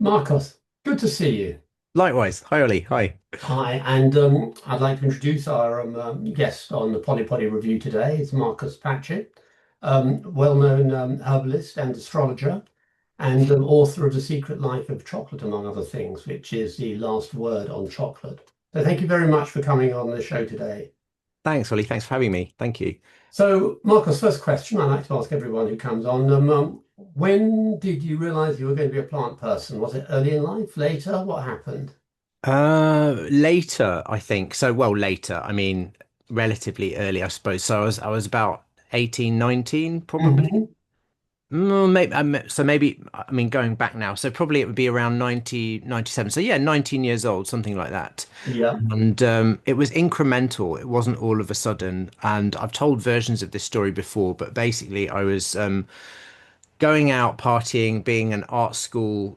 Marcos, good to see you. Likewise. Hi, Ollie. Hi. Hi, and I'd like to introduce our guest on the Potty Review today. It's Marcus Patchett, well-known herbalist and astrologer, and author of The Secret Life of Chocolate, among other things, which is the last word on chocolate. So thank you very much for coming on the show today. Thanks, Ollie. Thanks for having me. Thank you. So, Marcos, first question I like to ask everyone who comes on. When did you realize you were going to be a plant person? Was it early in life, later? What happened? Later, I think. So, well, later. I mean, relatively early, I suppose. So I was about 18, 19, probably. Hmm. Maybe, so maybe, I mean, going back now. So probably it would be around 90, 97. So yeah, 19 years old, something like that. Yeah. And it was incremental. It wasn't all of a sudden. And I've told versions of this story before, but basically I was going out partying, being an art school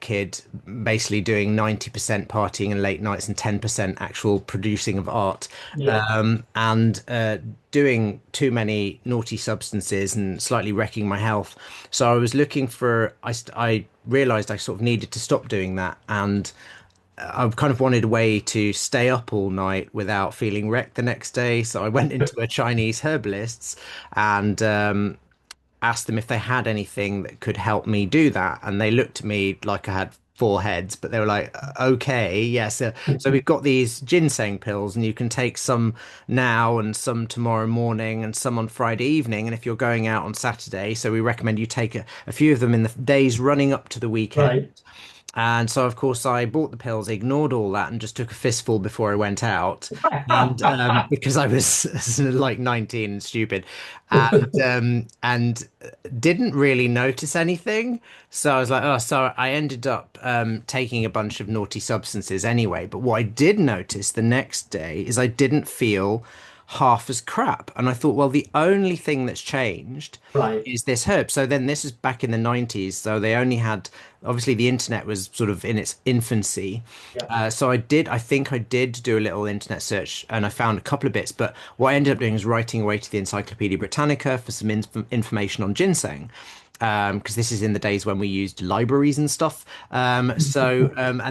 kid, basically doing 90% partying and late nights and 10% actual producing of art, Yeah. and doing too many naughty substances and slightly wrecking my health. So I was looking for, I realized I sort of needed to stop doing that. And I kind of wanted a way to stay up all night without feeling wrecked the next day. So I went into a Chinese herbalist's and asked them if they had anything that could help me do that. And they looked at me like I had four heads, but they were like, okay, yes. So we've got these ginseng pills, and you can take some now and some tomorrow morning and some on Friday evening. And if you're going out on Saturday, so we recommend you take a few of them in the days running up to the weekend. Right. And so, of course, I bought the pills, ignored all that, and just took a fistful before I went out. And because I was like 19 and stupid, and didn't really notice anything. So I was like, oh, so I ended up taking a bunch of naughty substances anyway. But what I did notice the next day is I didn't feel half as crap. And I thought, well, the only thing that's changed Right. is this herb. So then this is back in the 90s. So they only had, obviously, the internet was sort of in its infancy. Yeah. So I think I did do a little internet search and I found a couple of bits. But what I ended up doing is writing away to the Encyclopedia Britannica for some information on ginseng. Because this is in the days when we used libraries and stuff. And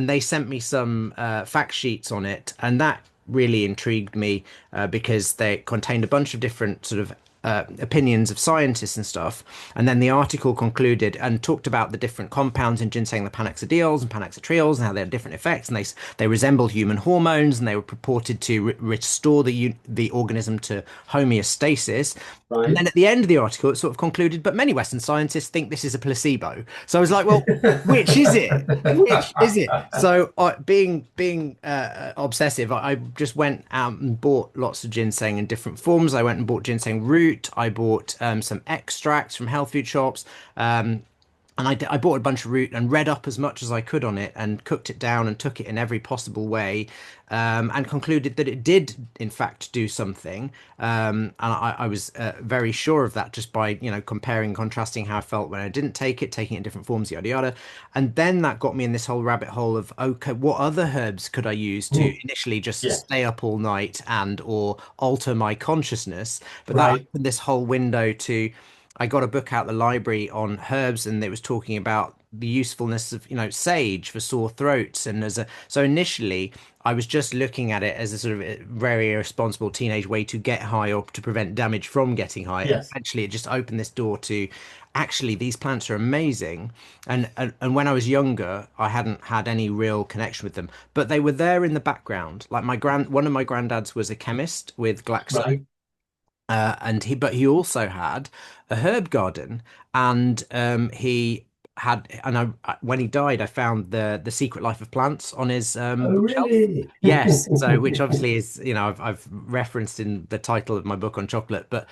they sent me some fact sheets on it, and that really intrigued me because they contained a bunch of different sort of opinions of scientists and stuff. And then the article concluded and talked about the different compounds in ginseng, the panaxidiols and panaxatriols, and how they had different effects. And they resembled human hormones, and they were purported to restore the organism to homeostasis. And Right. then at the end of the article, it sort of concluded, but many Western scientists think this is a placebo. So I was like, well, which is it? Which is it? So, being obsessive, I just went out and bought lots of ginseng in different forms. I went and bought ginseng root. I bought some extracts from health food shops. And I bought a bunch of root and read up as much as I could on it and cooked it down and took it in every possible way, and concluded that it did, in fact, do something. And I was very sure of that just by, comparing, contrasting how I felt when I didn't take it, taking it in different forms, yada yada. And then that got me in this whole rabbit hole of, okay, what other herbs could I use to Mm. initially just Yeah. stay up all night and or alter my consciousness? But that Right. opened this whole window to I got a book out the library on herbs, and it was talking about the usefulness of, sage for sore throats. And so initially I was just looking at it as a sort of a very irresponsible teenage way to get high or to prevent damage from getting high. And Yes. eventually it just opened this door to actually these plants are amazing. And when I was younger, I hadn't had any real connection with them, but they were there in the background. Like one of my granddads was a chemist with Glaxo, Right. but he also had a herb garden, and he had, and when he died, I found the Secret Life of Plants on his Oh, bookshelf. really? Yes, so which obviously is, I've referenced in the title of my book on chocolate, but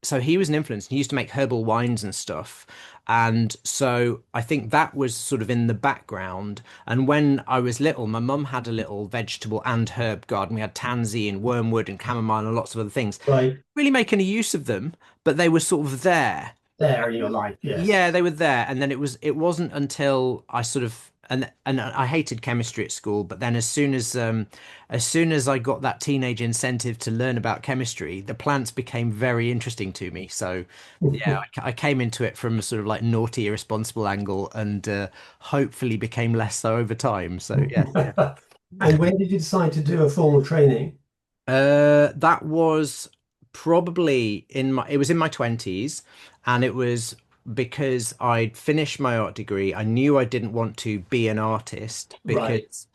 so he was an influence. He used to make herbal wines and stuff. And so I think that was sort of in the background. And when I was little, my mum had a little vegetable and herb garden. We had tansy and wormwood and chamomile and lots of other things. Right. Really make any use of them, but they were sort of there. There in your life. Yes. Yeah, they were there. And then it wasn't until I sort of and I hated chemistry at school, but then as soon as I got that teenage incentive to learn about chemistry, the plants became very interesting to me. So yeah, I came into it from a sort of like naughty, irresponsible angle, and hopefully became less so over time. So yeah, yeah. And when did you decide to do a formal training? That was probably it was in my 20s, and it was because I'd finished my art degree. I knew I didn't want to be an artist Right, because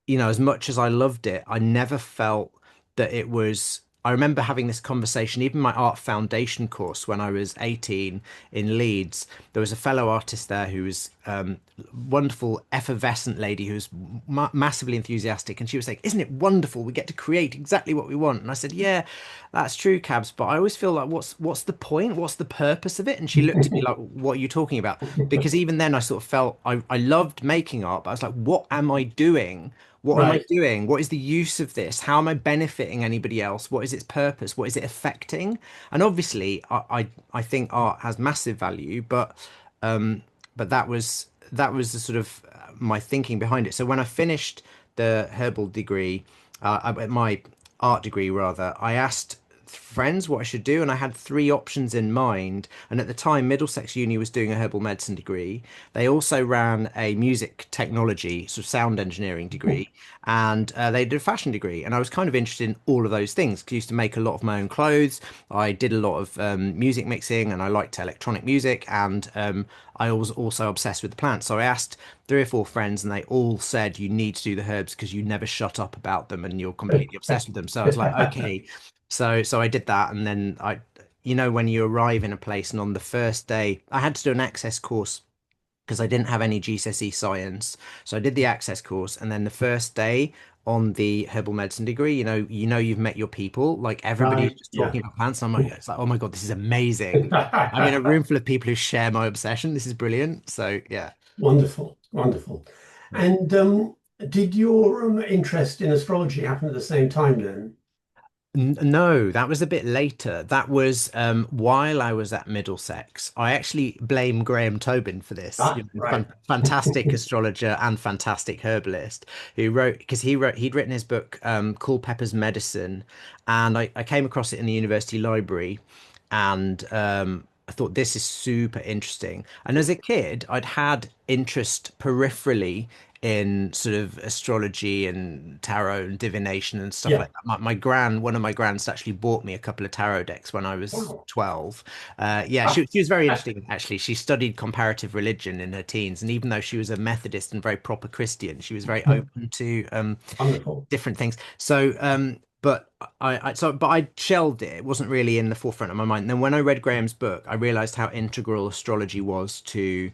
as much as I loved it, I never felt that it was. I remember having this conversation, even my art foundation course when I was 18 in Leeds. There was a fellow artist there who was wonderful, effervescent lady who was massively enthusiastic. And she was like, "Isn't it wonderful? We get to create exactly what we want." And I said, "Yeah, that's true, Cabs. But I always feel like, what's the point? What's the purpose of it?" And she looked at me like, "What are you talking about?" Because even then, I sort of felt I loved making art, but I was like, "What am I doing? What am I right. doing? What is the use of this? How am I benefiting anybody else? What is its purpose? What is it affecting?" And obviously, I think art has massive value, um, but that was the sort of my thinking behind it. So when I finished the herbal degree, my art degree rather, I asked friends what I should do, and I had three options in mind. And at the time, Middlesex Uni was doing a herbal medicine degree. They also ran a music technology, sort of sound engineering degree, and they did a fashion degree. And I was kind of interested in all of those things. 'Cause I used to make a lot of my own clothes. I did a lot of music mixing, and I liked electronic music, and I was also obsessed with the plants. So I asked three or four friends, and they all said you need to do the herbs because you never shut up about them, and you're completely obsessed with them. So I was like, okay. So I did that, and then when you arrive in a place, and on the first day, I had to do an access course because I didn't have any GCSE science. So I did the access course, and then the first day on the herbal medicine degree, you've met your people. Like everybody's Right, just yeah. talking about plants. And it's like, oh my God, this is amazing. I'm in a room full of people who share my obsession. This is brilliant. So yeah. Wonderful, wonderful. And did your interest in astrology happen at the same time then? No, that was a bit later. That was while I was at Middlesex. I actually blame Graham Tobin for this, Ah, right. fantastic astrologer and fantastic herbalist, who wrote because he'd written his book called Pepper's Medicine, and I came across it in the university library, and I thought this is super interesting. And as a kid, I'd had interest peripherally in sort of astrology and tarot and divination and stuff Yeah. like that. One of my grands actually bought me a couple of tarot decks when I was Wow. 12. Yeah, Ah, she was very interesting, actually. She studied comparative religion in her teens. And even though she was a Methodist and very proper Christian, she was very open to wonderful. different things. So, but but I shelved it. It wasn't really in the forefront of my mind. And then when I read Graham's book, I realized how integral astrology was to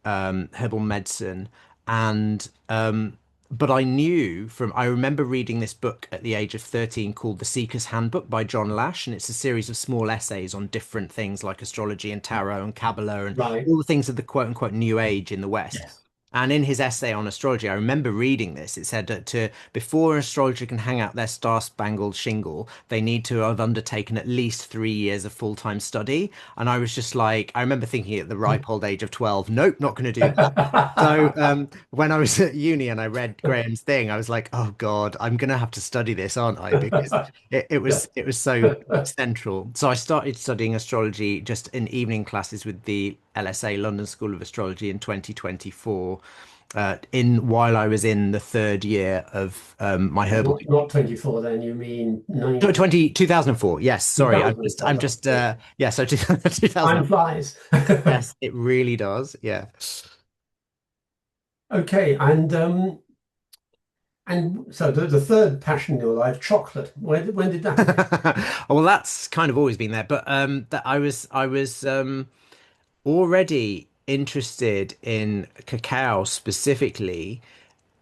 herbal medicine. And but I remember reading this book at the age of 13 called The Seeker's Handbook by John Lash, and it's a series of small essays on different things like astrology and tarot and Kabbalah and Right. all the things of the quote unquote New Age in the West. Yes. And in his essay on astrology, I remember reading this. It said that before an astrologer can hang out their star-spangled shingle, they need to have undertaken at least 3 years of full-time study. And I was just like, I remember thinking at the ripe old age of 12, nope, not going to do that. So when I was at uni and I read Graham's thing, I was like, oh God, I'm going to have to study this, aren't I? Because it Yeah. was so central. So I started studying astrology just in evening classes with the LSA London School of Astrology in 2024. In while I was in the third year of my herbal Not 24 then, you mean 2004. Yes, sorry. I'm 2004. just yeah, so 2000. Time flies. Yes, it really does. Yeah. Okay, and so the third passion in your life, chocolate. When did that appear? Well, that's kind of always been there, but that I was already interested in cacao specifically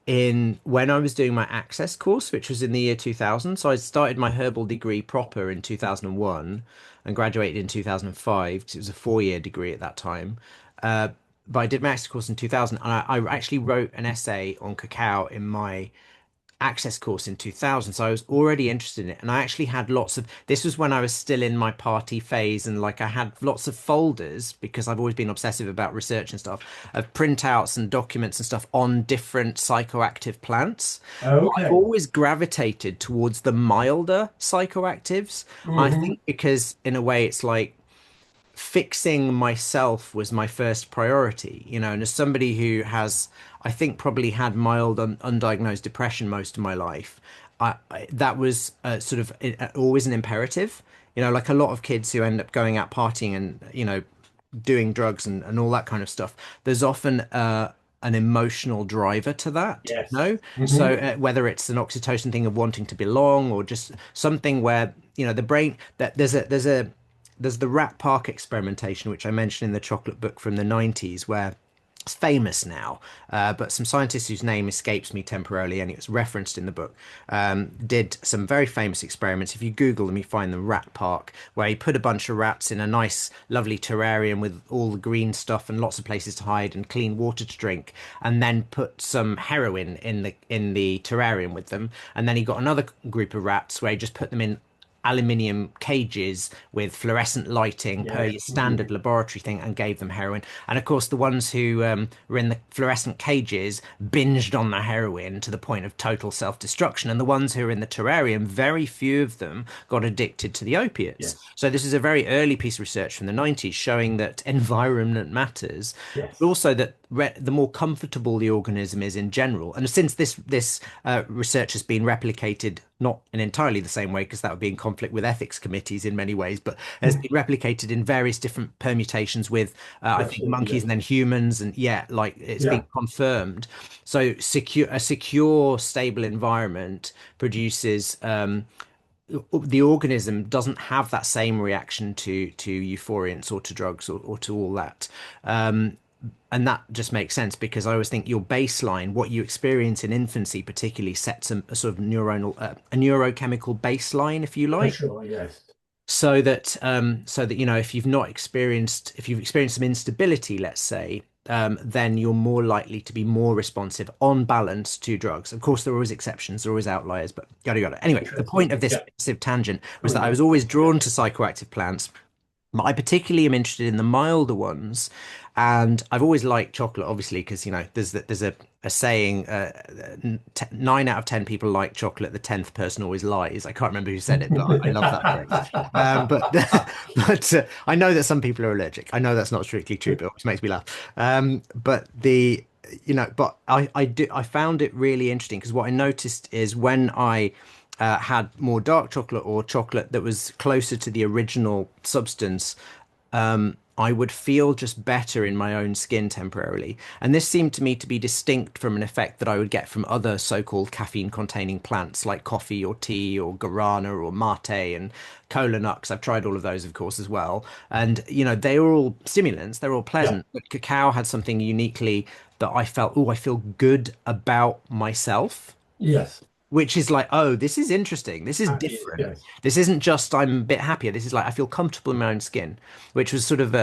in when I was doing my access course, which was in the year 2000. So I started my herbal degree proper in 2001 and graduated in 2005 because it was a 4 year degree at that time. Uh, but I did my access course in 2000, and I actually wrote an essay on cacao in my access course in 2000, so I was already interested in it, and I actually had lots of, this was when I was still in my party phase, and like I had lots of folders because I've always been obsessive about research and stuff, of printouts and documents and stuff on different psychoactive plants. I've Okay. always gravitated towards the milder psychoactives. I Hmm. think because in a way it's like fixing myself was my first priority, and as somebody who has, I think, probably had mild undiagnosed depression most of my life, that was sort of always an imperative. Like a lot of kids who end up going out partying and, doing drugs and all that kind of stuff, there's often an emotional driver to that. Yes. No, Hmm. so whether it's an oxytocin thing of wanting to belong or just something where the brain that there's the rat park experimentation, which I mentioned in the chocolate book from the 90s, where it's famous now, but some scientists whose name escapes me temporarily, and it was referenced in the book, did some very famous experiments. If you Google them, you find the rat park, where he put a bunch of rats in a nice, lovely terrarium with all the green stuff and lots of places to hide and clean water to drink, and then put some heroin in the terrarium with them. And then he got another group of rats where he just put them in aluminium cages with fluorescent lighting per Yes. your Hmm. standard laboratory thing and gave them heroin. And of course, the ones who were in the fluorescent cages binged on the heroin to the point of total self-destruction. And the ones who were in the terrarium, very few of them got addicted to the opiates. Yes. So this is a very early piece of research from the 90s showing that environment matters, but Yes. also that the more comfortable the organism is in general. And since this research has been replicated, not in entirely the same way, because that would be in conflict with ethics committees in many ways, but has been replicated in various different permutations with, I think, Absolutely. monkeys and Yes. then humans, and yeah, like it's been Yeah. confirmed. So a secure, stable environment produces the organism doesn't have that same reaction to euphoriants or to drugs or to all that. Um, and that just makes sense because I always think your baseline, what you experience in infancy, particularly sets a sort of a neurochemical baseline, if you For like, sure. Yes. so that if you've experienced some instability, let's say, then you're more likely to be more responsive on balance to drugs. Of course, there are always exceptions, there are always outliers, but yada yada. Anyway, the Interesting. point of this Yeah. massive tangent was that Coming I was back. always drawn to psychoactive plants. I particularly am interested in the milder ones, and I've always liked chocolate, obviously, because there's a saying, 9 out of 10 people like chocolate, the 10th person always lies. I can't remember who said it, but I love that phrase. But I know that some people are allergic. I know that's not strictly true, but it always makes me laugh. But I found it really interesting because what I noticed is when I had more dark chocolate or chocolate that was closer to the original substance, I would feel just better in my own skin temporarily. And this seemed to me to be distinct from an effect that I would get from other so-called caffeine-containing plants like coffee or tea or guarana or mate and cola nuts. I've tried all of those, of course, as well. And, they are all stimulants, they're all Yeah. pleasant. But cacao had something uniquely that I felt, oh, I feel good about myself, Yes. which is like, oh, this is interesting. This is different. Yes. This isn't just I'm a bit happier. This is like I feel comfortable in my own skin, which was sort of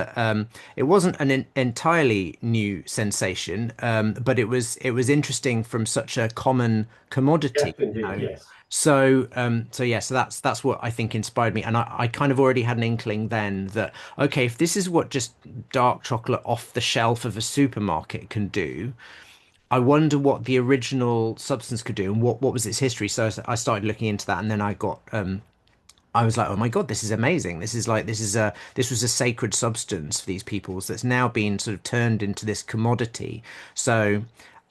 it wasn't an entirely new sensation, but it was interesting from such a common commodity, Yes. Indeed. Yes. so that's what I think inspired me, and I kind of already had an inkling then that okay, if this is what just dark chocolate off the shelf of a supermarket can do, I wonder what the original substance could do and what was its history. So I started looking into that, and then I was like, oh my God, this is amazing. This was a sacred substance for these peoples that's now been sort of turned into this commodity. So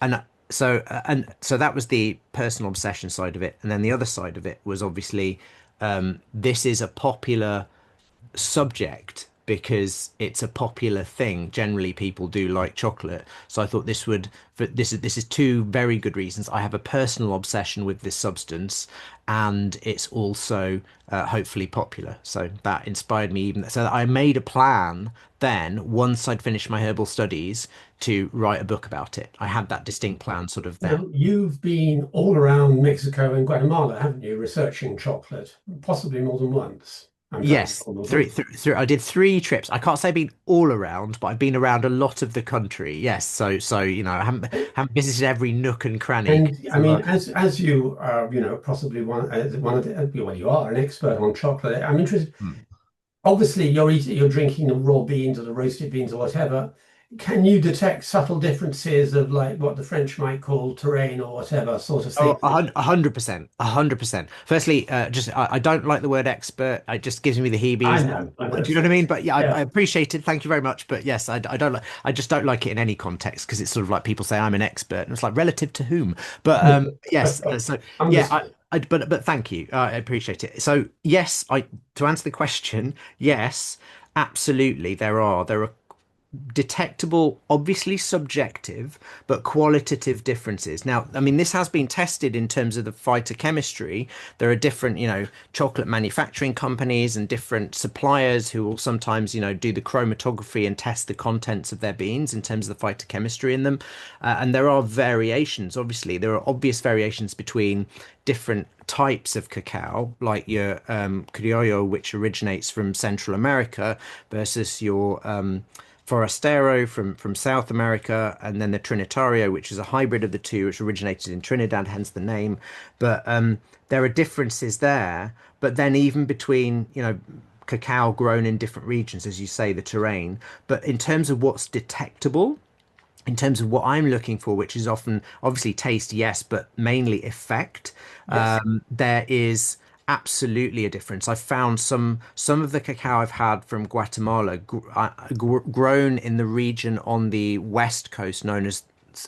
and so that was the personal obsession side of it, and then the other side of it was obviously this is a popular subject because it's a popular thing. Generally, people do like chocolate. So I thought this is two very good reasons. I have a personal obsession with this substance, and it's also hopefully popular. So that inspired me even. So I made a plan then, once I'd finished my herbal studies, to write a book about it. I had that distinct plan sort of then. Now, you've been all around Mexico and Guatemala, haven't you, researching chocolate, possibly more than once? I'm fairly Yes, sure of three, them. three, I did 3 trips. I can't say I've been all around, but I've been around a lot of the country. Yes, so I haven't visited every nook and cranny. And I mean, as you are, possibly one of the, well, you are an expert on chocolate. I'm interested. Hmm. Obviously, you're drinking the raw beans or the roasted beans or whatever. Can you detect subtle differences of like what the French might call terrain or whatever sort of Oh, thing? 100%, 100%. Firstly, I don't like the word expert. It just gives me the I heebies. know, I know. Do you know what I mean? But yeah, I Yeah. appreciate it. Thank you very much. But yes, I don't like. I just don't like it in any context because it's sort of like people say I'm an expert, and it's like relative to whom. But yes. So yeah, Understood. but thank you. I appreciate it. So yes, I to answer the question, yes, absolutely. There are detectable, obviously subjective, but qualitative differences. Now, I mean, this has been tested in terms of the phytochemistry. There are different, chocolate manufacturing companies and different suppliers who will sometimes, do the chromatography and test the contents of their beans in terms of the phytochemistry in them. And there are variations, obviously. There are obvious variations between different types of cacao, like your criollo, which originates from Central America, versus your Forastero from South America, and then the Trinitario, which is a hybrid of the two, which originated in Trinidad, hence the name. But there are differences there. But then even between, cacao grown in different regions, as you say, the terrain. But in terms of what's detectable, in terms of what I'm looking for, which is often obviously taste, yes, but mainly effect, Yes. there is absolutely a difference. I've found some of the cacao I've had from Guatemala grown in the region on the west coast, known as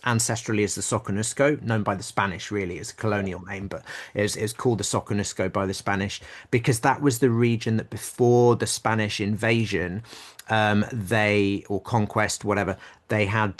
ancestrally as the Soconusco, known by the Spanish really as a colonial name, but it's called the Soconusco by the Spanish because that was the region that before the Spanish invasion, they or conquest, whatever, they had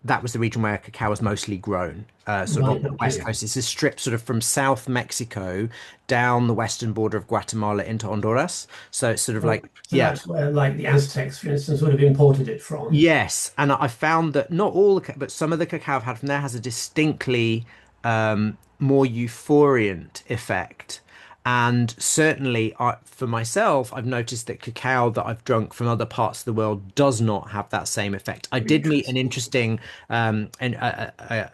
that was the region where cacao was mostly grown, sort of on Right. the west Okay. coast. It's a strip sort of from South Mexico down the western border of Guatemala into Honduras. So it's sort of like, So yeah, that's where, like, the Aztecs, for instance, would have imported it from. yes. And I found that not all but some of the cacao I've had from there has a distinctly more euphoriant effect. And certainly, for myself, I've noticed that cacao that I've drunk from other parts of the world does not have that same effect. I did meet an Interesting. interesting and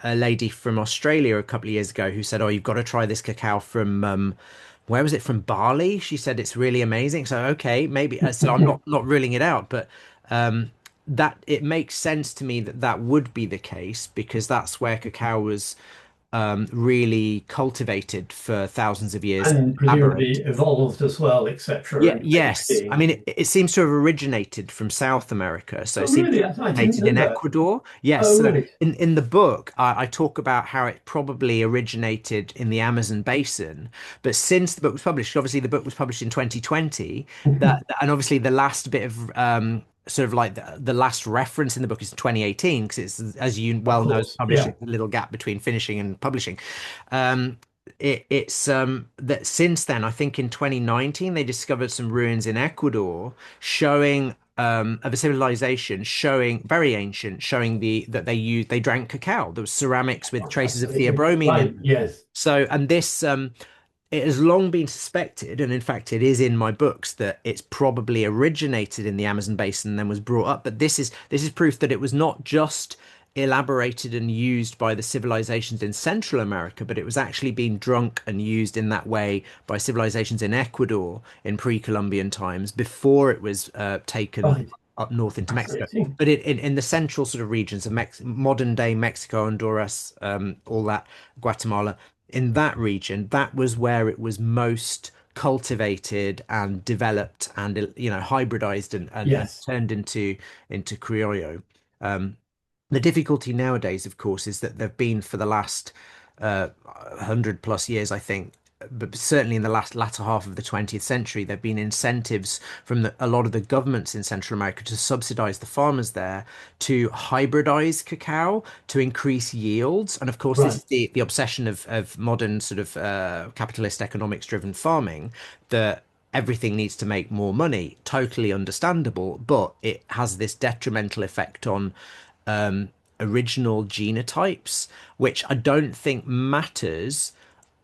a lady from Australia a couple of years ago who said, "Oh, you've got to try this cacao from where was it from Bali?" She said it's really amazing. So okay, maybe so I'm not ruling it out, but um, that it makes sense to me that that would be the case because that's where cacao was really cultivated for thousands of years and And presumably elaborated. evolved as well, etc. Yeah, And came to yes. I being. mean, it seems to have originated from South America. So Oh, it seems to really? have I didn't originated know in that. Ecuador. Yes. Oh, So right. in the book, I talk about how it probably originated in the Amazon basin. But since the book was published, obviously the book was published in 2020, and obviously the last bit of sort of like the last reference in the book is 2018, because it's, as you Of well know, as course. a publisher, Yeah. a little gap between finishing and publishing. Um, it's that since then, I think in 2019 they discovered some ruins in Ecuador showing of a civilization showing very ancient, showing that they drank cacao. There was ceramics with Oh, traces of fascinating. theobromine in Right. them. Yes. So, and this it has long been suspected, and in fact, it is in my books that it's probably originated in the Amazon basin and then was brought up. But this is proof that it was not just elaborated and used by the civilizations in Central America, but it was actually being drunk and used in that way by civilizations in Ecuador in pre-Columbian times before it was taken Right. up north into Mexico. Fascinating. But in the central sort of regions of modern day Mexico, Honduras, all that, Guatemala, in that region, that was where it was most cultivated and developed and hybridized and Yes. turned into criollo. Um, the difficulty nowadays, of course, is that they've been for the last 100 plus years, I think, but certainly in the last latter half of the 20th century, there have been incentives from a lot of the governments in Central America to subsidize the farmers there to hybridize cacao to increase yields. And of course, this Right. is the obsession of modern sort of capitalist economics driven farming that everything needs to make more money. Totally understandable, but it has this detrimental effect on um, original genotypes, which I don't think matters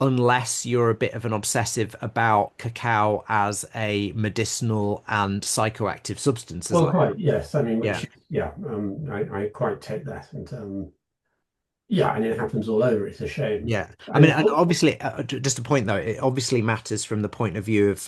unless you're a bit of an obsessive about cacao as a medicinal and psychoactive substance, as Well, I quite, yes. I mean, yeah. which, yeah, I quite take that. And yeah, and it happens all over. It's a shame. Yeah, I And mean, it's and not, obviously, just a point though, it obviously matters from the point of view of,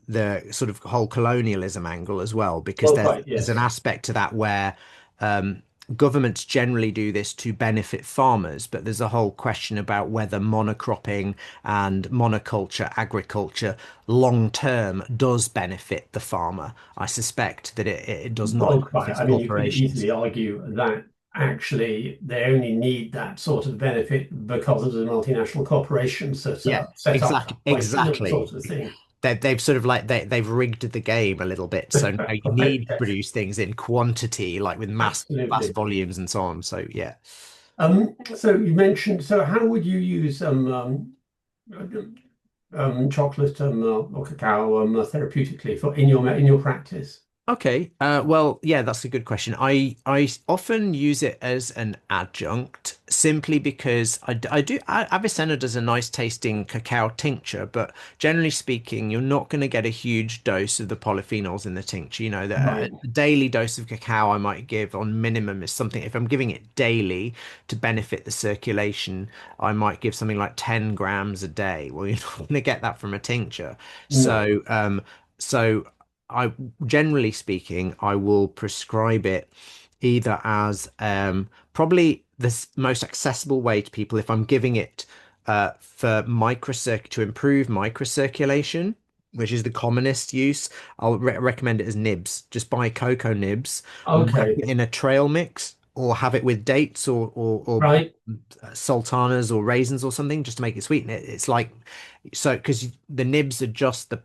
the sort of whole colonialism angle as well, because well, quite, there's an yes. aspect to that where um, governments generally do this to benefit farmers, but there's a whole question about whether monocropping and monoculture agriculture long term does benefit the farmer. I suspect that it does not. Well, It quite. benefits I mean, you could corporations. easily argue that actually they only need that sort of benefit because of the multinational corporations that Yeah, are set up exactly, making that exactly. sort of thing. They've sort of like they've rigged the game a little bit. So now you Right, need to yes, produce things in quantity, like with mass absolutely. volumes and so on. So yeah. So you mentioned, so how would you use chocolate or cacao therapeutically for in your practice? Okay. Well, yeah, that's a good question. I often use it as an adjunct simply because I do Avicenna does a nice tasting cacao tincture, but generally speaking, you're not going to get a huge dose of the polyphenols in the tincture. You know, Right. a daily dose of cacao I might give on minimum is something. If I'm giving it daily to benefit the circulation, I might give something like 10 grams a day. Well, you're not going to get that from a tincture. No. So I generally speaking, I will prescribe it either as probably the most accessible way to people if I'm giving it for microcirc to improve microcirculation, which is the commonest use. I'll recommend it as nibs. Just buy cocoa nibs, whack Okay. it in a trail mix, or have it with dates or Right. sultanas or raisins or something, just to make it sweet. And it's like so because the nibs are just the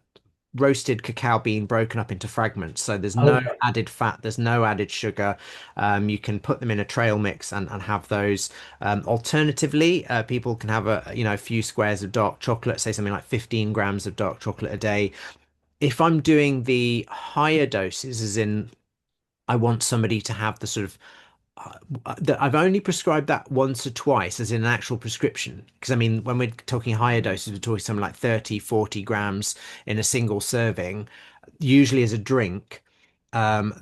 roasted cacao bean broken up into fragments. So there's no Okay. added fat, there's no added sugar. You can put them in a trail mix and have those. Alternatively, people can have a few squares of dark chocolate, say something like 15 grams of dark chocolate a day. If I'm doing the higher doses, as in I want somebody to have the sort of that I've only prescribed that once or twice as in an actual prescription. Because I mean, when we're talking higher doses, we're talking something like 30, 40 grams in a single serving, usually as a drink. That's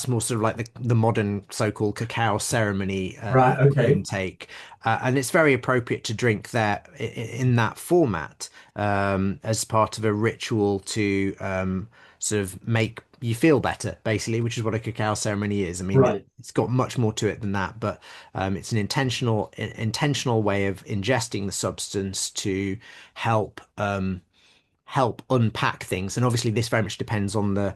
more sort of like the modern so-called cacao ceremony Right. Okay. intake. And it's very appropriate to drink there in that format as part of a ritual to sort of make you feel better, basically, which is what a cacao ceremony is. I mean, Right. it's got much more to it than that, but it's an intentional way of ingesting the substance to help help unpack things. And obviously, this very much depends on the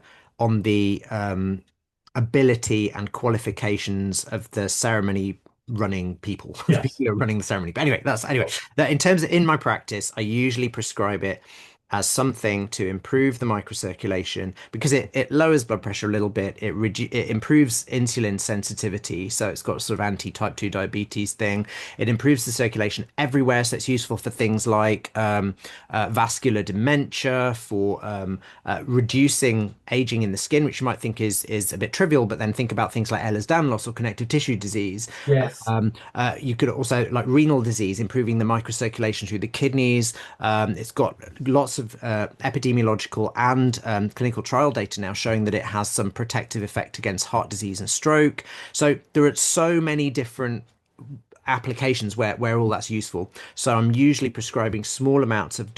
ability and qualifications of the ceremony running people, the Yes. people who are running the ceremony. But anyway, that in terms of in my practice, I usually prescribe it as something to improve the microcirculation because it lowers blood pressure a little bit. It improves insulin sensitivity, so it's got sort of anti-type 2 diabetes thing. It improves the circulation everywhere, so it's useful for things like vascular dementia, for reducing aging in the skin, which you might think is a bit trivial, but then think about things like Ehlers-Danlos or connective tissue disease. Yes. You could also like renal disease, improving the microcirculation through the kidneys. It's got lots of epidemiological and clinical trial data now showing that it has some protective effect against heart disease and stroke. So there are so many different applications where all that's useful. So I'm usually prescribing small amounts of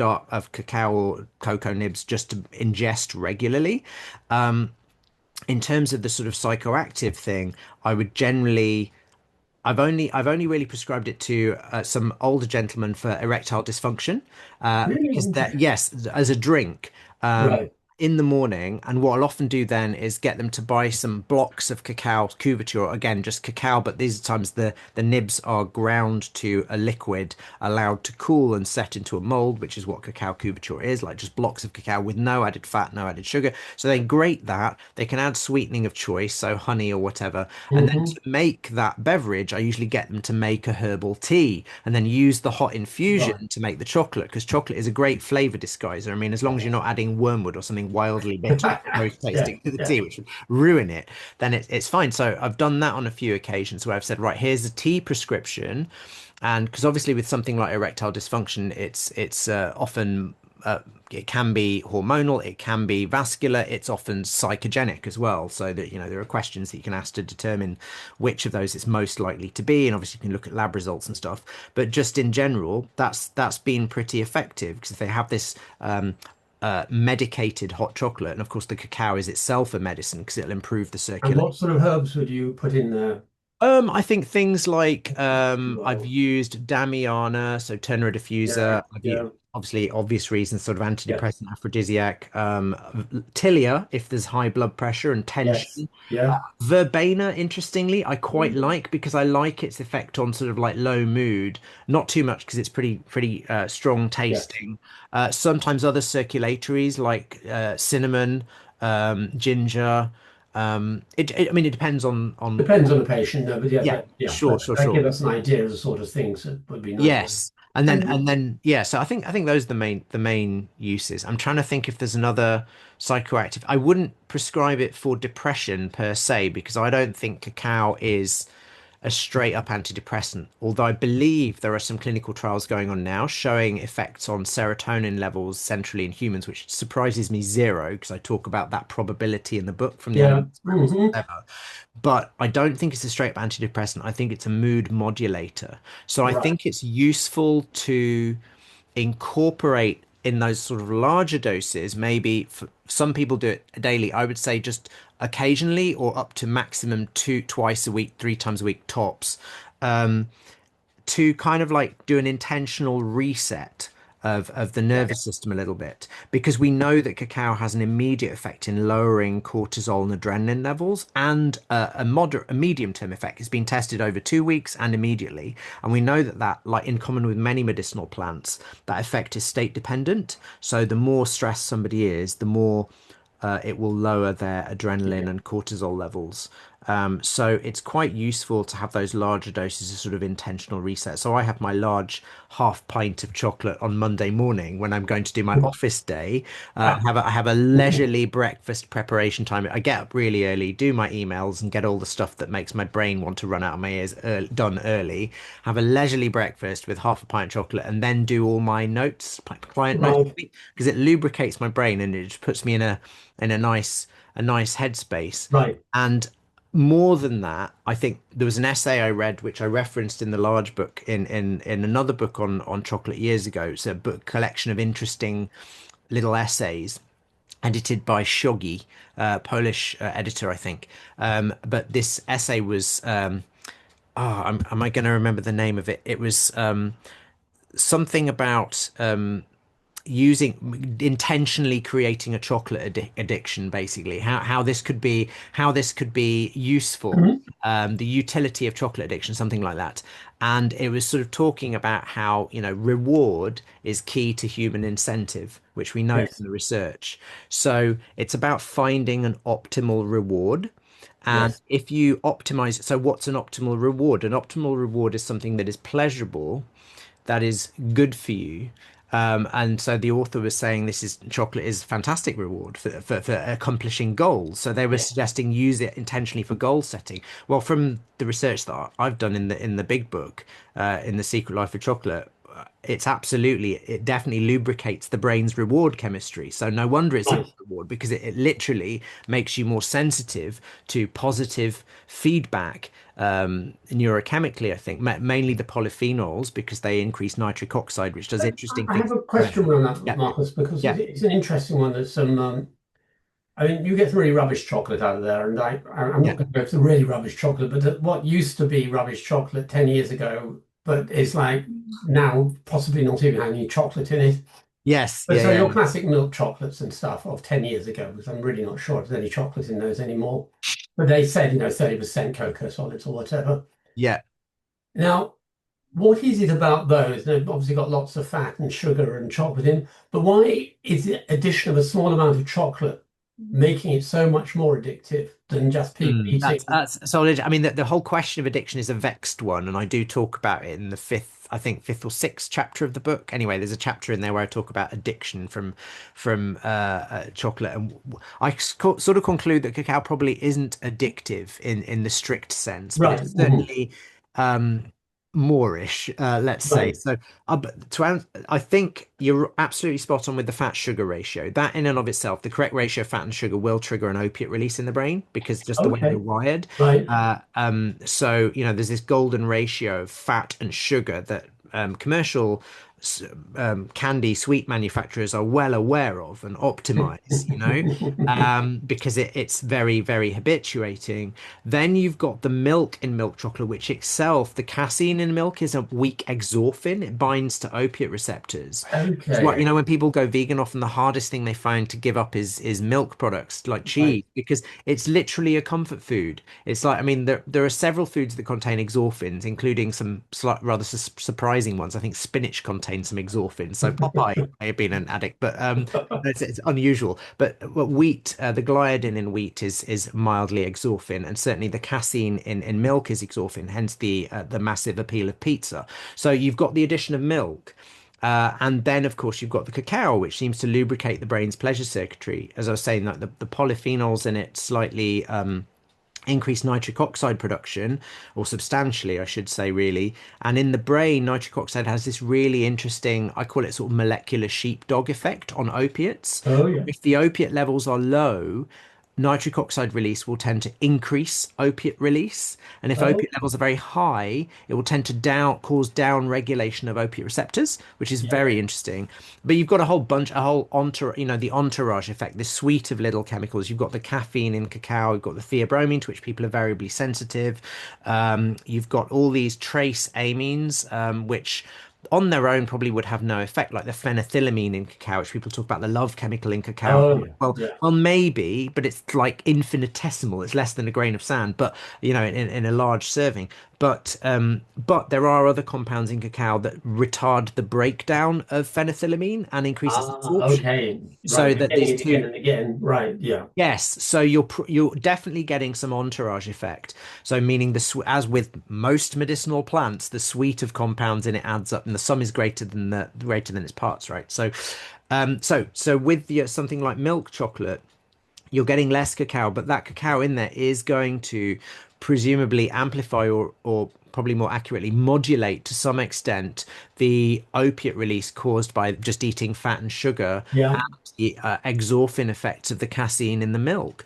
cacao or cocoa nibs just to ingest regularly. In terms of the sort of psychoactive thing, I would generally I've only really prescribed it to some older gentlemen for erectile dysfunction, Really because that interesting. yes, as a drink Right. in the morning. And what I'll often do then is get them to buy some blocks of cacao couverture, again just cacao, but these times the nibs are ground to a liquid, allowed to cool and set into a mold, which is what cacao couverture is, like just blocks of cacao with no added fat, no added sugar. So they grate that. They can add sweetening of choice, so honey or whatever, and then Hmm. to make that beverage, I usually get them to make a herbal tea and then use the hot Right. infusion to make the chocolate because chocolate is a great flavor disguiser. I mean, as long as you're not adding wormwood or something wildly bitter, gross Yeah, tasting to the yeah. tea, which would ruin it, then it's fine. So I've done that on a few occasions where I've said, right, here's a tea prescription. And because obviously with something like erectile dysfunction, it's often it can be hormonal, it can be vascular, it's often psychogenic as well. So that, there are questions that you can ask to determine which of those it's most likely to be, and obviously you can look at lab results and stuff. But just in general, that's been pretty effective because if they have this medicated hot chocolate, and of course the cacao is itself a medicine because it'll improve the And circulation. what sort of herbs would you put in there? I think things like I've used Damiana, so Turner Yeah, diffuser. I've used, yeah, obviously obvious reasons, sort of yes, antidepressant, aphrodisiac. Tilia if there's high blood pressure and yes, tension. yeah, Verbena, interestingly, I quite like because I like its effect on sort of like low mood. Not too much because it's pretty strong yes. tasting. Sometimes other circulatories like cinnamon, ginger. I mean, it depends on Depends on the patient, no, but yeah, yeah, yeah, sure, but sure, they sure. give us an idea of the sort of things that would be nice. Yes. And then And and then yeah, so I think those are the main uses. I'm trying to think if there's another psychoactive. I wouldn't prescribe it for depression per se because I don't think cacao is a straight up antidepressant. Although I believe there are some clinical trials going on now showing effects on serotonin levels centrally in humans, which surprises me zero because I talk about that probability in the book from the animal yeah, experiments and whatever. But I don't think it's a straight up antidepressant. I think it's a mood modulator. So I right, think it's useful to incorporate in those sort of larger doses. Maybe for, some people do it daily. I would say just occasionally or up to maximum twice a week, 3 times a week tops. Um, to kind of like do an intentional reset of the yeah, nervous system a little bit because we know that cacao has an immediate effect in lowering cortisol and adrenaline levels and a medium term effect. It's been tested over 2 weeks and immediately, and we know that like in common with many medicinal plants, that effect is state dependent. So the more stressed somebody is, the more it will lower their adrenaline yeah. and cortisol levels. So it's quite useful to have those larger doses of sort of intentional reset. So I have my large half pint of chocolate on Monday morning when I'm going to do my office day. I have a leisurely breakfast preparation time. I get up really early, do my emails, and get all the stuff that makes my brain want to run out of my ears done early. Have a leisurely breakfast with half a pint of chocolate, and then do all my notes, client notes, Right, because it lubricates my brain and it just puts me in a nice headspace. right. And more than that, I think there was an essay I read which I referenced in the large book in another book on chocolate years ago. It's a book collection of interesting little essays edited by Shoghi, Polish editor, I think. But this essay was am I going to remember the name of it? It was something about using intentionally creating a chocolate addiction, basically how this could be useful, Mhm. the utility of chocolate addiction, something like that. And it was sort of talking about how reward is key to human incentive, which we know Yes, from the research. So it's about finding an optimal reward. And yes, if you optimize it, so what's an optimal reward? An optimal reward is something that is pleasurable, that is good for you. And so the author was saying this is chocolate is fantastic reward for accomplishing goals. So they were yes. suggesting use it intentionally for goal setting. Well, from the research that I've done in the big book, in The Secret Life of Chocolate, it definitely lubricates the brain's reward chemistry. So no wonder it's a good Right. reward because it literally makes you more sensitive to positive feedback neurochemically, I think, mainly the polyphenols because they increase nitric oxide, which does interesting I have things. a question on that, Yeah, Marcus, because yeah, it's an interesting one. That I mean, you get some really rubbish chocolate out of there, and I'm yeah. not going to go for the really rubbish chocolate, but what used to be rubbish chocolate 10 years ago, but it's like now possibly not even having any chocolate in it. Yes, But yeah, so yeah, your yeah. classic milk chocolates and stuff of 10 years ago, because I'm really not sure if there's any chocolate in those anymore. But they said, 30% cocoa solids or whatever. Yeah. Now, what is it about those? They've obviously got lots of fat and sugar and chocolate in, but why is the addition of a small amount of chocolate? making it so much more addictive than just people eating. That's solid. I mean, the whole question of addiction is a vexed one, and I do talk about it in the fifth, I think, fifth or sixth chapter of the book. Anyway, there's a chapter in there where I talk about addiction from chocolate, and sort of conclude that cacao probably isn't addictive in the strict sense, but Right. it's certainly um, moreish, let's say. Right. So, but I think you're absolutely spot on with the fat sugar ratio. That in and of itself, the correct ratio of fat and sugar will trigger an opiate release in the brain because just the way we're Okay. wired. Right. So, there's this golden ratio of fat and sugar that commercial candy sweet manufacturers are well aware of and optimize, because it's very, very habituating. Then you've got the milk in milk chocolate, which itself, the casein in milk is a weak exorphin. It binds to opiate receptors. It's what, Okay. when people go vegan, often the hardest thing they find to give up is milk products like Right. cheese, because it's literally a comfort food. It's like, I mean, there are several foods that contain exorphins, including some rather surprising ones. I think spinach contains some exorphins. So Popeye may have been an addict, but it's unusual. But wheat, the gliadin in wheat is mildly exorphin, and certainly the casein in milk is exorphin. Hence the massive appeal of pizza. So you've got the addition of milk. And then, of course, you've got the cacao, which seems to lubricate the brain's pleasure circuitry. As I was saying, that the polyphenols in it slightly increase nitric oxide production, or substantially, I should say, really. And in the brain, nitric oxide has this really interesting, I call it sort of molecular sheepdog effect on opiates. Oh yeah. If the opiate levels are low, nitric oxide release will tend to increase opiate release. And if Oh opiate levels are very high, it will tend to cause down regulation of opiate receptors, which is yeah. very interesting. But you've got a whole entourage, the entourage effect, this suite of little chemicals. You've got the caffeine in cacao, you've got the theobromine, to which people are variably sensitive. You've got all these trace amines, which on their own probably would have no effect, like the phenethylamine in cacao, which people talk about the love chemical in cacao. Oh yeah. Well, Yeah. well, maybe, but it's like infinitesimal. It's less than a grain of sand, but in a large serving. But there are other compounds in cacao that retard the breakdown of phenethylamine and increase its Ah, absorption. okay. Right. So We're that getting these it again two, and again. Right. Yeah. yes, so you're definitely getting some entourage effect. So meaning as with most medicinal plants, the suite of compounds in it adds up, and the sum is greater than its parts, right? So with something like milk chocolate, you're getting less cacao, but that cacao in there is going to presumably amplify or probably more accurately modulate to some extent the opiate release caused by just eating fat and sugar Yeah. and the exorphin effects of the casein in the milk.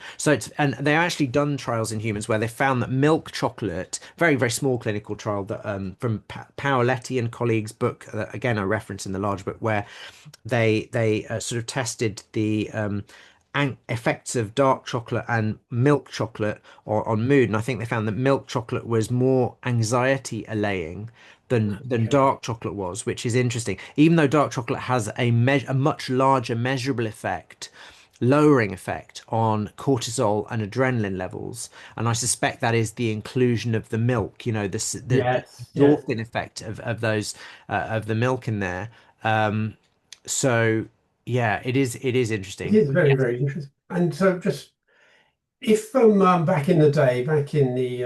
And they actually done trials in humans where they found that milk chocolate, very, very small clinical trial that from Paoletti and colleagues' book, again, I reference in the large book, where they sort of tested the effects of dark chocolate and milk chocolate on mood, and I think they found that milk chocolate was more anxiety allaying than Okay. dark chocolate was, which is interesting. Even though dark chocolate has a much larger measurable effect, lowering effect on cortisol and adrenaline levels, and I suspect that is the inclusion of the milk. The Yes. Yes. endorphin effect of the milk in there. Um, so yeah, it is It interesting. is very, very interesting. And so just if back in the day, back in the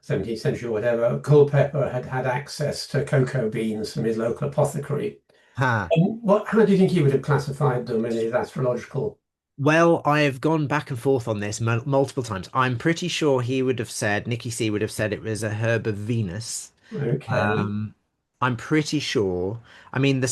17th century or whatever, Culpeper had access to cocoa beans from his local apothecary. Ha. How do you think he would have classified them in his astrological? Well, I have gone back and forth on this multiple times. I'm pretty sure Nicky C would have said it was a herb of Venus. Okay. Um, I'm pretty sure. I mean,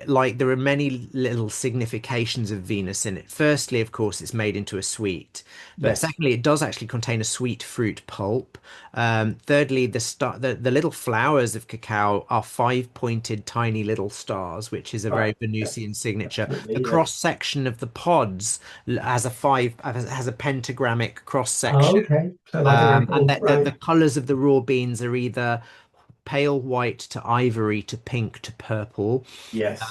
like there are many little significations of Venus in it. Firstly, of course, it's made into a sweet, but Yes. secondly, it does actually contain a sweet fruit pulp. Thirdly, the little flowers of cacao are five-pointed tiny little stars, which is a Right. very Yes. Venusian signature. The Definitely. Yes. cross section of the pods has a pentagrammic cross Oh, section. okay. So like an And apple, the right? colors of the raw beans are either pale white to ivory to pink to purple. Yes.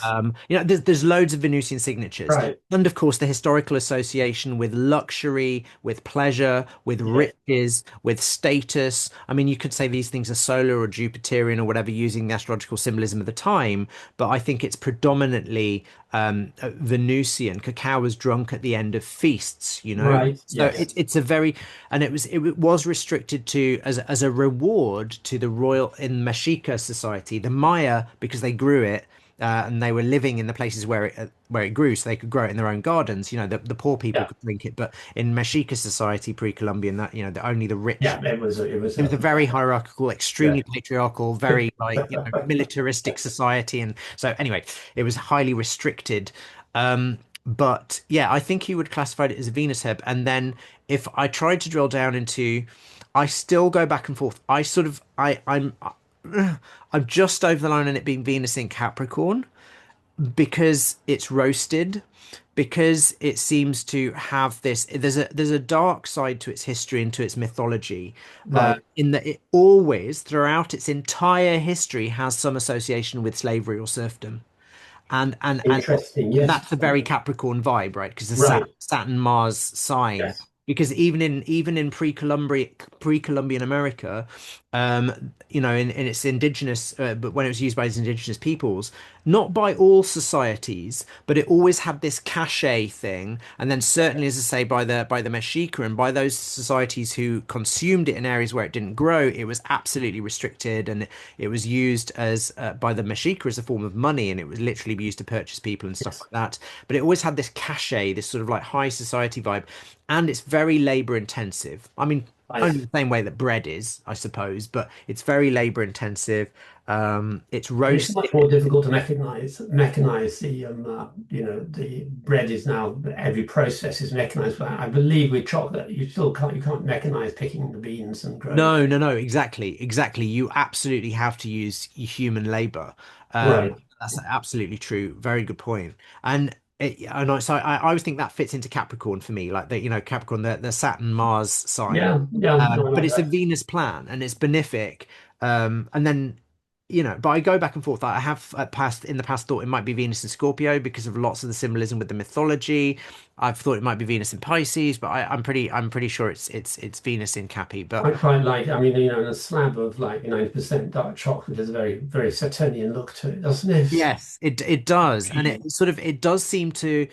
There's loads of Venusian signatures. Right. And of course, the historical association with luxury, with pleasure, with Yes. riches, with status. I mean, you could say these things are solar or Jupiterian or whatever, using the astrological symbolism of the time, but I think it's predominantly Venusian. Cacao was drunk at the end of feasts, you know. Right. So Yes. it's a very, and it was restricted to as a reward to the royal in Mexica society, the Maya, because they grew it, and they were living in the places where it grew, so they could grow it in their own gardens. The poor people Yeah. could drink it, but in Mexica society, pre-Columbian, that only the rich. Yeah. It was It was a very hierarchical, yeah. extremely patriarchal, very militaristic society, and so anyway, it was highly restricted. But yeah, I think he would classify it as a Venus herb. And then if I tried to drill down into, I still go back and forth. I sort of, I'm just over the line on it being Venus in Capricorn because it's roasted, because it seems to have this. There's a dark side to its history and to its mythology, Right. in that it always, throughout its entire history, has some association with slavery or serfdom. And Interesting. Yes. that's a very Capricorn vibe, right? Because the Right. Saturn Mars sign. Yes. Because even in pre-Columbian America, in its indigenous, but when it was used by its indigenous peoples, not by all societies, but it always had this cachet thing. And then certainly, as I say, by the Mexica and by those societies who consumed it in areas where it didn't grow, it was absolutely restricted, and it was used as by the Mexica as a form of money, and it was literally used to purchase people and stuff Yes. like that. But it always had this cachet, this sort of like high society vibe, and it's very labor intensive. I mean, Right. only the same way that bread is, I suppose, but it's very labor intensive. It's And it's much roasted. more difficult to mechanize the bread is now every process is mechanized. But I believe with chocolate, you can't mechanize picking the beans and growing. No, no, no, exactly, exactly. You absolutely have to use human labor. Right. That's absolutely true. Very good point. And I always think that fits into Capricorn for me, like Capricorn, the Saturn Mars sign. Yeah. Yeah. No, I But like it's a that. Venus plan and it's benefic. And then but I go back and forth. I have in the past thought it might be Venus in Scorpio because of lots of the symbolism with the mythology. I've thought it might be Venus in Pisces, but I'm pretty sure it's Venus in Cappy. But I quite like. I mean, a slab of like 90% dark chocolate has a very, very Saturnian look to it, doesn't it? yes, it does, and it does seem to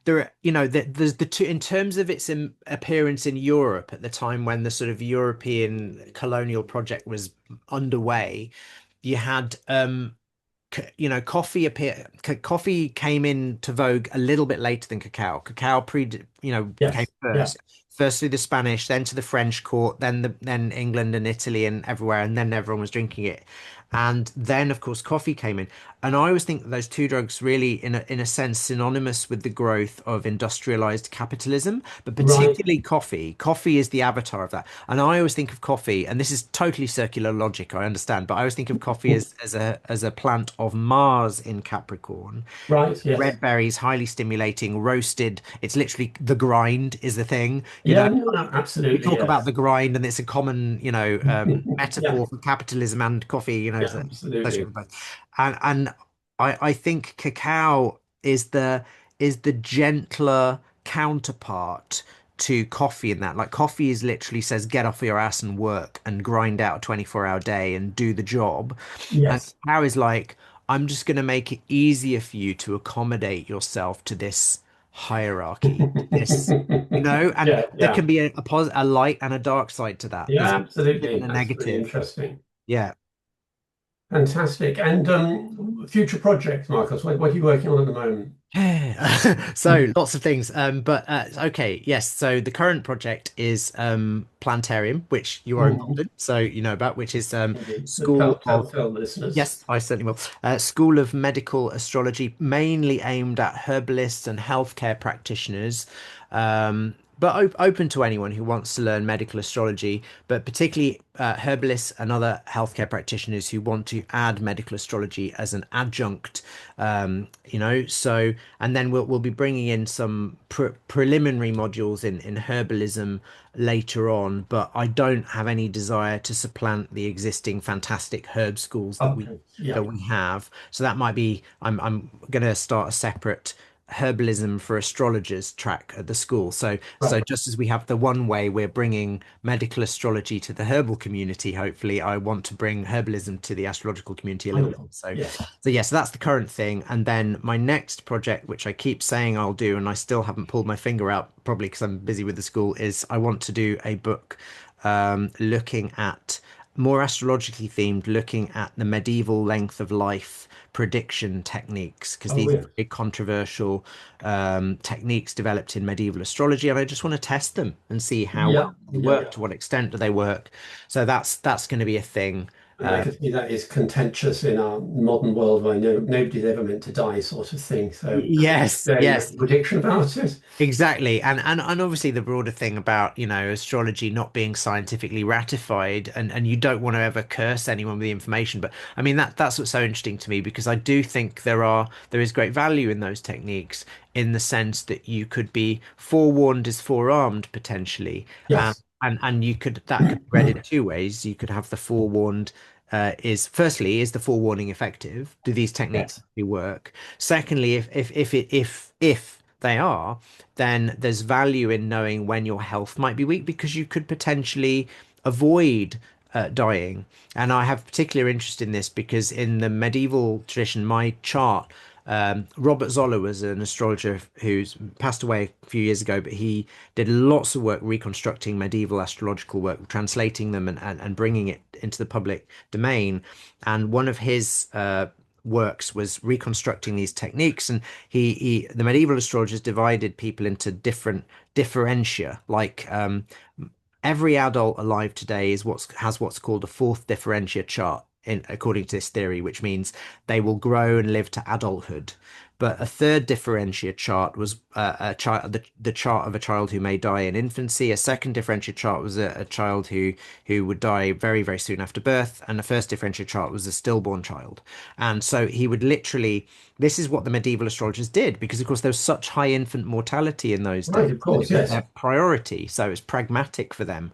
there are, there's the two in terms of its appearance in Europe at the time when the sort of European colonial project was underway. You had coffee came into vogue a little bit later than cacao. Cacao came Yes. Yeah. first. First through the Spanish, then to the French court, then England and Italy and everywhere, and then everyone was drinking it. And then, of course, coffee came in. And I always think that those two drugs really, in a sense, synonymous with the growth of industrialized capitalism, but Right. particularly coffee. Coffee is the avatar of that. And I always think of coffee, and this is totally circular logic, I understand, but I always think of coffee as a plant of Mars in Capricorn. Right. Yes. Red berries, highly stimulating, roasted. It's literally the grind is the thing. Yeah. No, no, We absolutely. talk about Yes. the grind, and it's a common, Yeah. metaphor for capitalism and coffee. Yeah. Associated Absolutely. with both. And I think cacao is the gentler counterpart to coffee in that. Like coffee is literally says get off your ass and work and grind out a 24-hour day and do the job. And Yes. cacao is like, I'm just going to make it easier for you to accommodate yourself to this hierarchy, and Yeah. there Yeah. can be a light and a dark side to that. There's Yeah. a positive Absolutely. and a That's really negative. interesting. Yeah. Fantastic. And future projects, Marcus. What are you working on at the moment? So lots of things. But okay, yes. So the current project is Plantarium, which you are involved Mhm. in, so you know about, which is Indeed. School of Tell the listeners. yes, I certainly will. School of Medical Astrology, mainly aimed at herbalists and healthcare practitioners, but open to anyone who wants to learn medical astrology, but particularly herbalists and other healthcare practitioners who want to add medical astrology as an adjunct. So and then we'll be bringing in some preliminary modules in herbalism later on. But I don't have any desire to supplant the existing fantastic herb schools that we Okay. Yeah. that we have. So that might be I'm going to start a separate herbalism for astrologers track at the school. So Right. just as we have the one way we're bringing medical astrology to the herbal community, hopefully I want to bring herbalism to the astrological community a little bit. Wonderful. So Yes. so yes, that's the current thing. And then my next project, which I keep saying I'll do, and I still haven't pulled my finger out, probably because I'm busy with the school, is I want to do a book looking at more astrologically themed, looking at the medieval length of life prediction techniques, because Oh, these are yeah. big controversial techniques developed in medieval astrology, and I just want to test them and see how Yeah. well they Yeah. work, to what extent do they work. So that's going to be a thing. And I could see that is contentious in our modern world where nobody's ever meant to die, sort of thing. So, Yes, yeah, you have yes. a prediction about it. Exactly. And obviously the broader thing about, astrology not being scientifically ratified, and you don't want to ever curse anyone with the information. But I mean that's what's so interesting to me, because I do think there is great value in those techniques, in the sense that you could be forewarned is forearmed potentially. Um, Yes. and that could be read in two ways. You could have the forewarned is firstly, is the forewarning effective? Do these techniques Yes. actually work? Secondly, if they are, then there's value in knowing when your health might be weak, because you could potentially avoid dying. And I have particular interest in this because in the medieval tradition, my chart, Robert Zoller was an astrologer who's passed away a few years ago, but he did lots of work reconstructing medieval astrological work, translating them and bringing it into the public domain. And one of his works was reconstructing these techniques, and the medieval astrologers divided people into different differentia, like every adult alive today has what's called a fourth differentia chart, according to this theory, which means they will grow and live to adulthood. But a third differentia chart was the chart of a child who may die in infancy. A second differentia chart was a child who would die very, very soon after birth. And the first differentia chart was a stillborn child. And so he would literally, this is what the medieval astrologers did, because of course there was such high infant mortality in those days Right. Of that course. it was Yes. their priority. So it's pragmatic for them.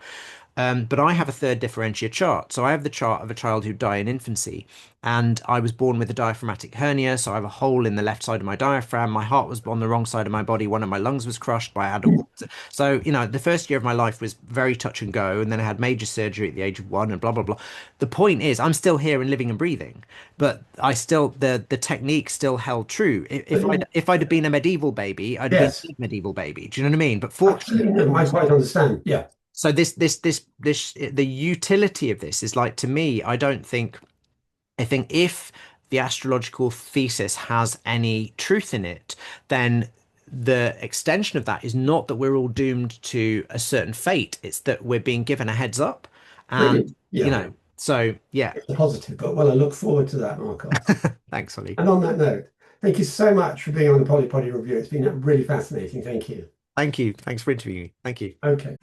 But I have a third differentia chart. So I have the chart of a child who died in infancy. And I was born with a diaphragmatic hernia. So I have a hole in the left side of my diaphragm. My heart was on the wrong side of my body. One of my lungs was crushed by adult. So, the first year of my life was very touch and go. And then I had major surgery at the age of 1 and blah, blah, blah. The point is, I'm still here and living and breathing. But the technique still held true. If I'd have been a medieval baby, I'd have been Yes. a medieval baby. Do you know what I mean? But fortunately, Absolutely. No, I quite understand. Yeah. so the utility of this is, like, to me, I think if the astrological thesis has any truth in it, then the extension of that is not that we're all doomed to a certain fate. It's that we're being given a heads up. And, Brilliant. Yeah. so yeah, It's a positive. But well, I look forward to that, Marco. thanks, Ollie. And on that note, thank you so much for being on the Poly Poddy review. It's been really fascinating. Thank you. Thank you. Thanks for interviewing me. Thank you. Okay.